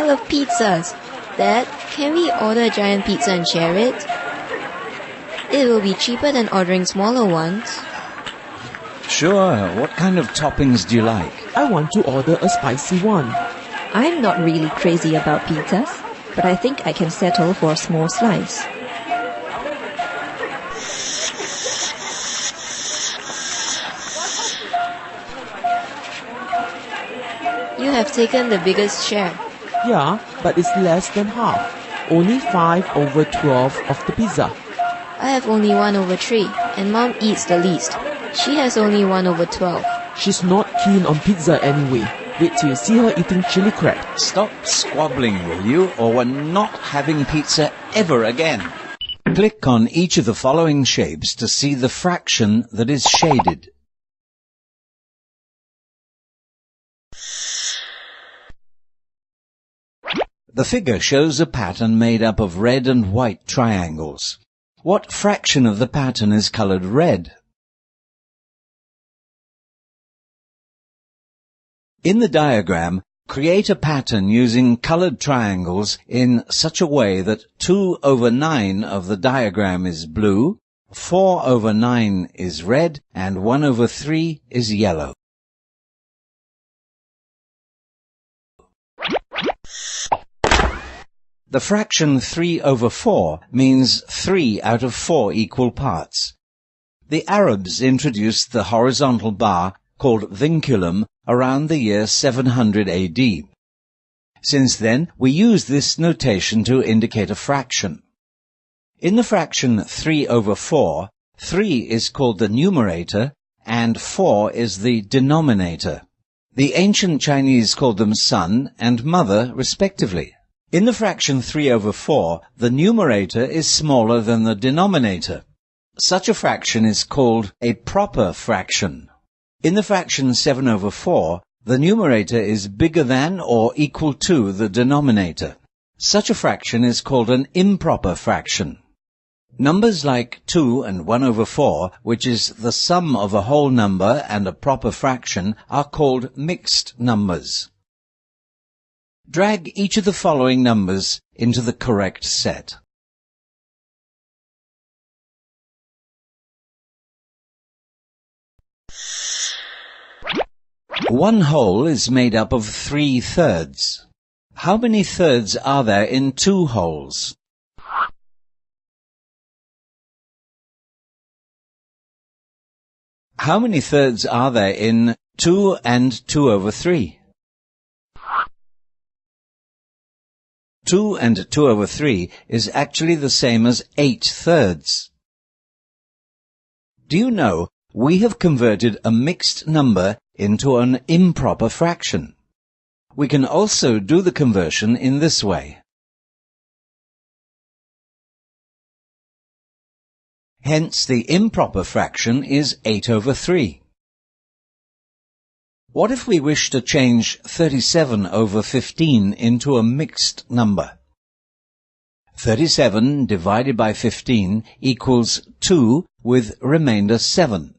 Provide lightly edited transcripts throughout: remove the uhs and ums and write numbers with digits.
I love pizzas. Dad, can we order a giant pizza and share it? It will be cheaper than ordering smaller ones. Sure. What kind of toppings do you like? I want to order a spicy one. I'm not really crazy about pizzas, but I think I can settle for a small slice. You have taken the biggest share. Yeah, but it's less than half. Only 5/12 of the pizza. I have only 1/3, and Mom eats the least. She has only 1/12. She's not keen on pizza anyway. Wait till you see her eating chili crab. Stop squabbling, will you, or we're not having pizza ever again. Click on each of the following shapes to see the fraction that is shaded. The figure shows a pattern made up of red and white triangles. What fraction of the pattern is colored red? In the diagram, create a pattern using colored triangles in such a way that 2/9 of the diagram is blue, 4/9 is red, and 1/3 is yellow. The fraction 3/4 means 3 out of 4 equal parts. The Arabs introduced the horizontal bar called vinculum around the year 700 AD. Since then, we use this notation to indicate a fraction. In the fraction 3/4, 3 is called the numerator and 4 is the denominator. The ancient Chinese called them son and mother, respectively. In the fraction 3/4, the numerator is smaller than the denominator. Such a fraction is called a proper fraction. In the fraction 7/4, the numerator is bigger than or equal to the denominator. Such a fraction is called an improper fraction. Numbers like 2 and 1/4, which is the sum of a whole number and a proper fraction, are called mixed numbers. Drag each of the following numbers into the correct set. One whole is made up of 3/3. How many thirds are there in 2 wholes? How many thirds are there in 2 and 2/3? 2 and 2/3 is actually the same as 8/3. Do you know, we have converted a mixed number into an improper fraction. We can also do the conversion in this way. Hence, the improper fraction is 8/3. What if we wish to change 37/15 into a mixed number? 37 divided by 15 equals 2 with remainder 7.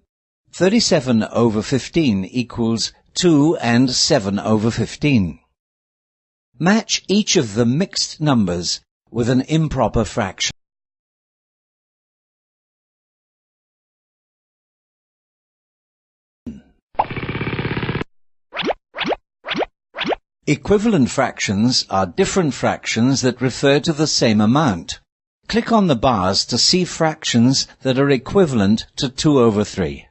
37/15 equals 2 and 7/15. Match each of the mixed numbers with an improper fraction. Equivalent fractions are different fractions that refer to the same amount. Click on the bars to see fractions that are equivalent to 2/3.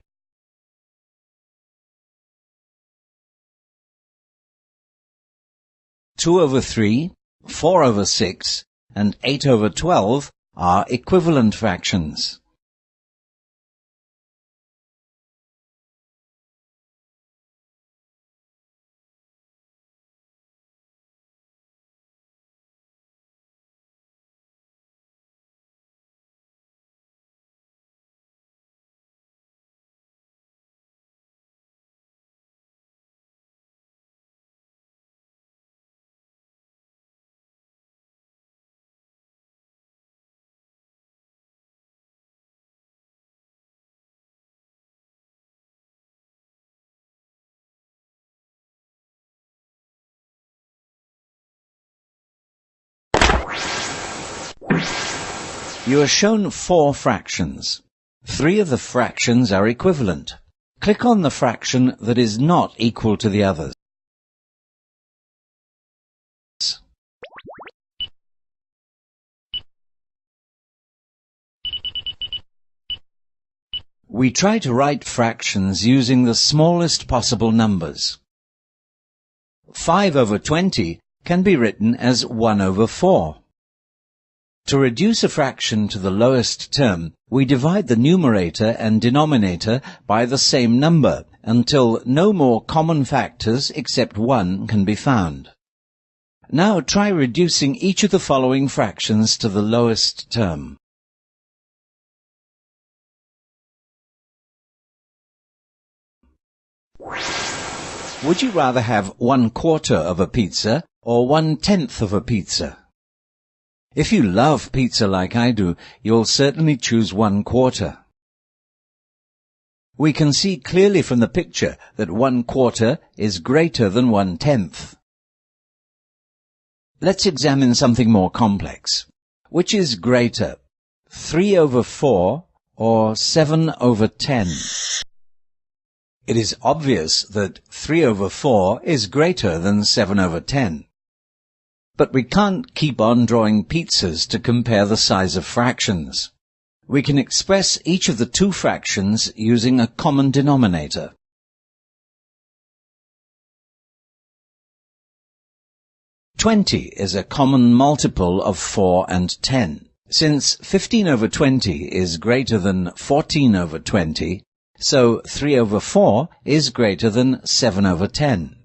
Two over 3, 4/6, and 8/12 are equivalent fractions. You are shown 4 fractions. 3 of the fractions are equivalent. Click on the fraction that is not equal to the others. We try to write fractions using the smallest possible numbers. 5 over 20 can be written as 1 over 4. To reduce a fraction to the lowest term, we divide the numerator and denominator by the same number until no more common factors except 1 can be found. Now try reducing each of the following fractions to the lowest term. Would you rather have 1/4 of a pizza or 1/10 of a pizza? If you love pizza like I do, you'll certainly choose 1/4. We can see clearly from the picture that 1/4 is greater than 1/10. Let's examine something more complex. Which is greater, 3 over 4 or 7 over 10? It is obvious that 3 over 4 is greater than 7 over 10. But we can't keep on drawing pizzas to compare the size of fractions. We can express each of the 2 fractions using a common denominator. "20" is a common multiple of 4 and 10. Since 15 over 20 is greater than 14 over 20, so 3 over 4 is greater than 7 over 10.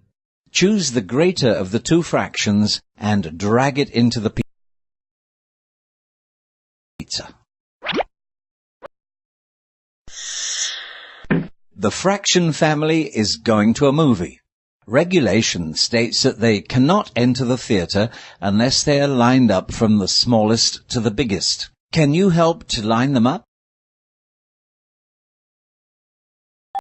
Choose the greater of the 2 fractions and drag it into the pizza. The fraction family is going to a movie. Regulation states that they cannot enter the theatre unless they are lined up from the smallest to the biggest. Can you help to line them up?